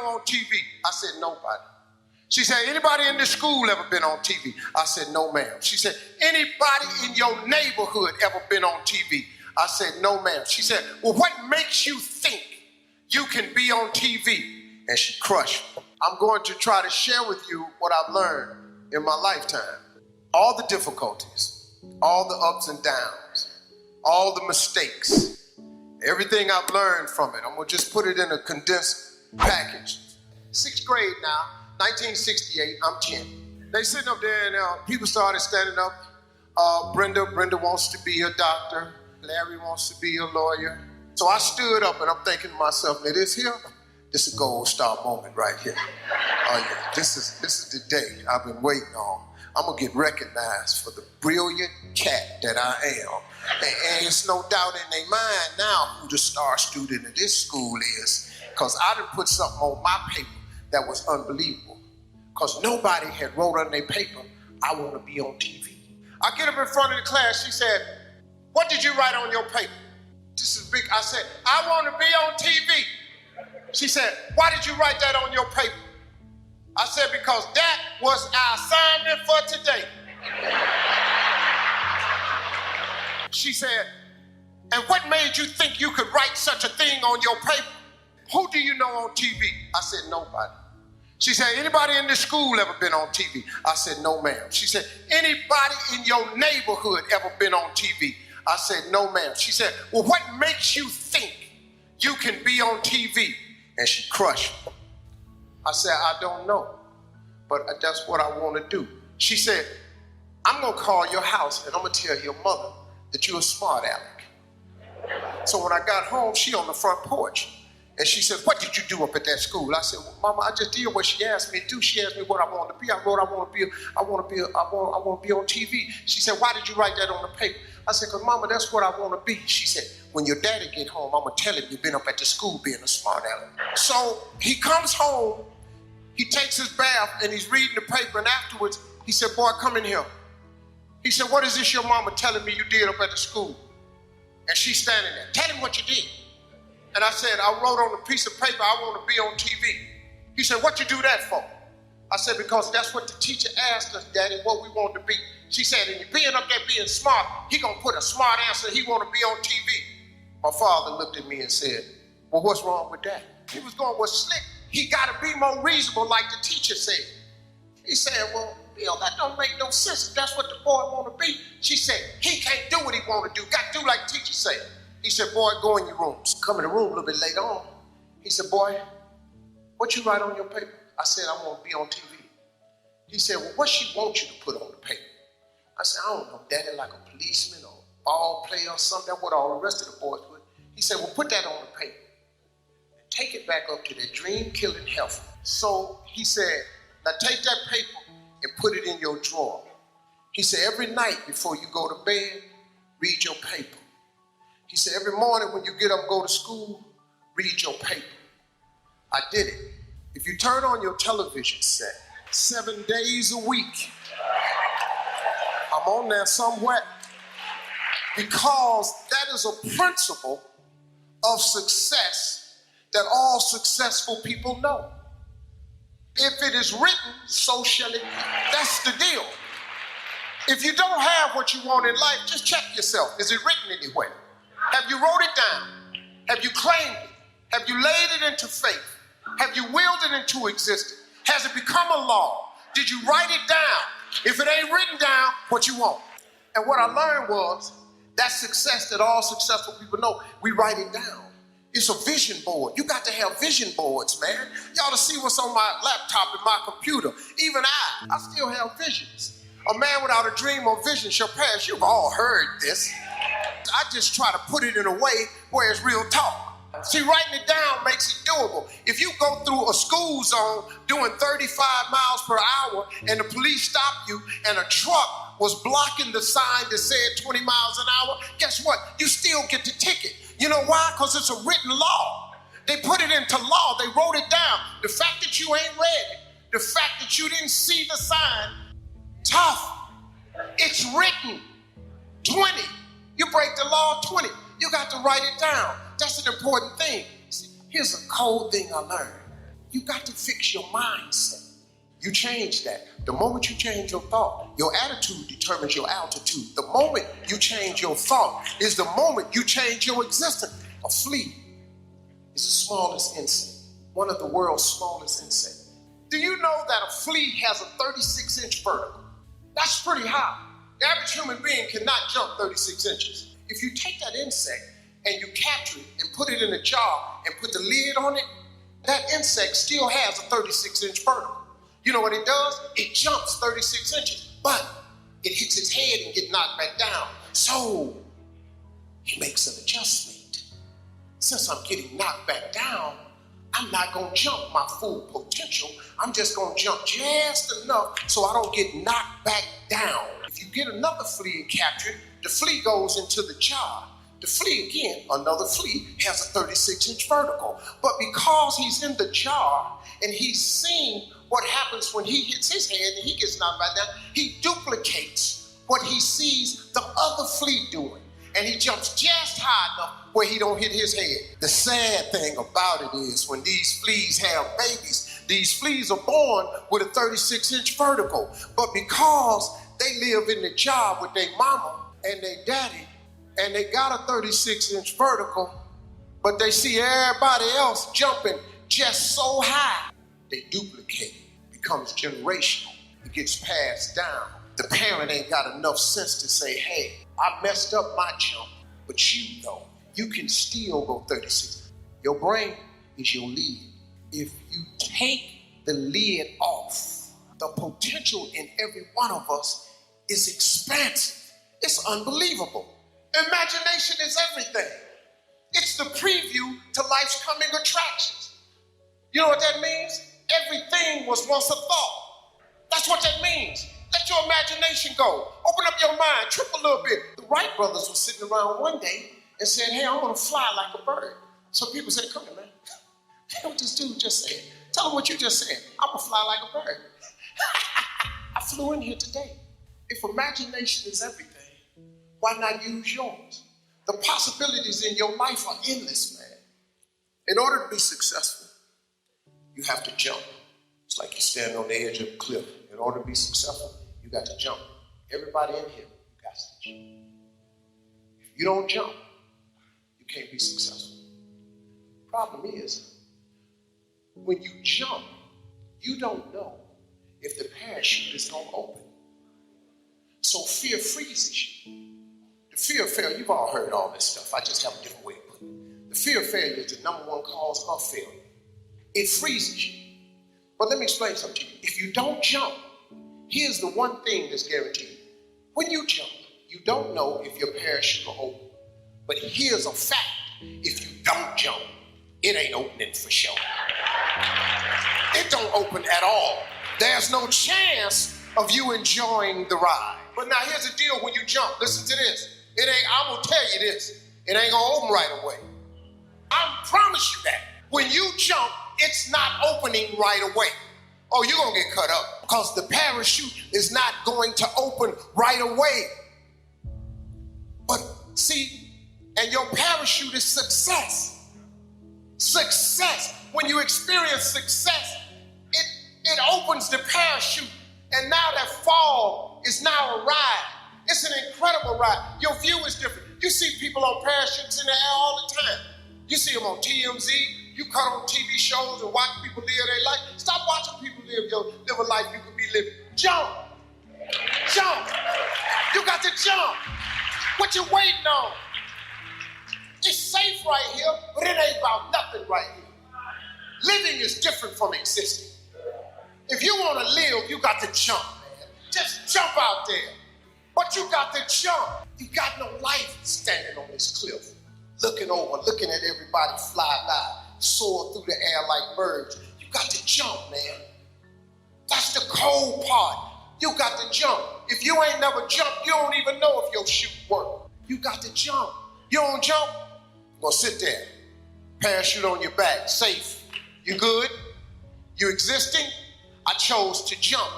know on TV? I said, nobody. She said, anybody in this school ever been on TV? I said, no, ma'am. She said, anybody in your neighborhood ever been on TV? I said, no, ma'am. She said, well, what makes you think you can be on TV? And she crushed me. I'm going to try to share with you what I've learned in my lifetime. All the difficulties, all the ups and downs, all the mistakes, everything I've learned from it. I'm going to just put it in a condensed package. 6th grade now, 1968, I'm 10. They sitting up there and people started standing up. Brenda wants to be a doctor. Larry wants to be a lawyer. So I stood up and I'm thinking to myself, now this is a gold star moment right here. Oh yeah, this is the day I've been waiting on. I'm gonna get recognized for the brilliant cat that I am. And it's no doubt in their mind now who the star student of this school is, because I done put something on my paper that was unbelievable. Because nobody had wrote on their paper, I want to be on TV. I get up in front of the class, she said, what did you write on your paper? This is big. I said, I want to be on TV. She said, why did you write that on your paper? I said, because that was our assignment for today. She said, and what made you think you could write such a thing on your paper? Who do you know on TV? I said, nobody. She said, anybody in this school ever been on TV? I said, no, ma'am. She said, anybody in your neighborhood ever been on TV? I said, no, ma'am. She said, well, what makes you think you can be on TV? And she crushed me. I said, I don't know, but that's what I want to do. She said, I'm going to call your house and I'm going to tell your mother that you're a smart aleck. So when I got home, she on the front porch. And she said, what did you do up at that school? I said, well, Mama, I just did what she asked me to do. She asked me what I wanted to be. I wrote, I want to be on TV. She said, why did you write that on the paper? I said, because Mama, that's what I want to be. She said, when your daddy get home, I'm going to tell him you've been up at the school being a smart aleck. So he comes home, he takes his bath, and he's reading the paper, and afterwards, he said, boy, come in here. He said, what is this your mama telling me you did up at the school? And she's standing there. Tell him what you did. And I said, I wrote on a piece of paper, I want to be on TV. He said, what you do that for? I said, because that's what the teacher asked us, Daddy, what we want to be. She said, and you being up there being smart, he gonna put a smart answer, he want to be on TV. My father looked at me and said, well, what's wrong with that? He was going, well, Slick, he gotta be more reasonable like the teacher said. He said, well, Bill, that don't make no sense if that's what the boy want to be. She said, he can't do what he want to do, got to do like the teacher said. He said, boy, go in your rooms. Come in the room a little bit later on. He said, boy, what you write on your paper? I said, I want to be on TV. He said, well, what she want you to put on the paper? I said, I don't know, Daddy, like a policeman or ball player or something. That's what all the rest of the boys put. He said, well, put that on the paper and take it back up to that dream-killing heifer. So he said, now take that paper and put it in your drawer. He said, every night before you go to bed, read your paper. He said, every morning when you get up and go to school, read your paper. I did it. If you turn on your television set 7 days a week, I'm on there somewhere, because that is a principle of success that all successful people know. If it is written, so shall it be. That's the deal. If you don't have what you want in life, just check yourself. Is it written anywhere? Have you wrote it down? Have you claimed it? Have you laid it into faith? Have you willed it into existence? Has it become a law? Did you write it down? If it ain't written down, what you want? And what I learned was that success that all successful people know, we write it down. It's a vision board. You got to have vision boards, man. Y'all to see what's on my laptop and my computer. Even I still have visions. A man without a dream or vision shall perish. You've all heard this. I just try to put it in a way where it's real talk. See, writing it down makes it doable. If you go through a school zone doing 35 miles per hour and the police stop you and a truck was blocking the sign that said 20 miles an hour, guess what? You still get the ticket. You know why? Because it's a written law. They put it into law. They wrote it down. The fact that you ain't read it, the fact that you didn't see the sign, tough. It's written. 20. You break the law, 20. You got to write it down. That's an important thing. See, here's a cold thing I learned. You got to fix your mindset. You change that. The moment you change your thought, your attitude determines your altitude. The moment you change your thought is the moment you change your existence. A flea is the smallest insect, one of the world's smallest insects. Do you know that a flea has a 36-inch vertical? That's pretty high. The average human being cannot jump 36 inches. If you take that insect and you capture it and put it in a jar and put the lid on it, that insect still has a 36-inch vertical. You know what it does? It jumps 36 inches, but it hits its head and gets knocked back down. So he makes an adjustment. Since I'm getting knocked back down, I'm not gonna jump my full potential. I'm just gonna jump just enough so I don't get knocked back down. If you get another flea and capture it, the flea goes into the jar. The flea again, another flea, has a 36-inch vertical. But because he's in the jar and he's seen what happens when he hits his head and he gets knocked back down, he duplicates what he sees the other flea doing. And he jumps just high enough where he don't hit his head. The sad thing about it is when these fleas have babies, these fleas are born with a 36-inch vertical. But because they live in the jar with their mama and their daddy, and they got a 36-inch vertical, but they see everybody else jumping just so high, they duplicate it, becomes generational. It gets passed down. The parent ain't got enough sense to say, hey, I messed up my jump, but you though, you can still go 36. Your brain is your lid. If you take the lid off, the potential in every one of us is expansive. It's unbelievable. Imagination is everything. It's the preview to life's coming attractions. You know what that means? Everything was once a thought. That's what that means. Let your imagination go. Open up your mind, trip a little bit. The Wright brothers were sitting around one day and said, hey, I want to fly like a bird. So people said, come here, man. What this dude just said. Tell him what you just said. I'm going to fly like a bird. I flew in here today. If imagination is everything, why not use yours? The possibilities in your life are endless, man. In order to be successful, you have to jump. It's like you're standing on the edge of a cliff. In order to be successful, you got to jump. Everybody in here, you got to jump. If you don't jump, you can't be successful. Problem is, when you jump, you don't know if the parachute is going to open. So fear freezes you. The fear of failure, you've all heard all this stuff. I just have a different way of putting it. The fear of failure is the number one cause of failure. It freezes you. But let me explain something to you. If you don't jump, here's the one thing that's guaranteed. When you jump, you don't know if your parachute will open. But here's a fact. If you don't jump, it ain't opening for sure. It don't open at all. There's no chance of you enjoying the ride. But now here's the deal when you jump. Listen to this. I will tell you this. It ain't gonna open right away. I promise you that. When you jump, it's not opening right away. Oh, you're gonna get cut up because the parachute is not going to open right away. But see, and your parachute is success. Success. When you experience success, it opens the parachute. And now that fall is now a ride. It's an incredible ride. Your view is different. You see people on parachutes in the air all the time. You see them on TMZ. You cut on TV shows and watch people live their life. Stop watching people live a life you could be living. Jump. Jump. You got to jump. What you waiting on? It's safe right here, but it ain't about nothing right here. Living is different from existing. If you want to live, you got to jump, man. Just jump out there. But you got to jump. You got no life standing on this cliff, looking over, looking at everybody fly by, soar through the air like birds. You got to jump, man. That's the cold part. You got to jump. If you ain't never jumped, you don't even know if your chute works. You got to jump. You don't jump, you're gonna sit there. Parachute on your back, safe. You good? You existing? I chose to jump.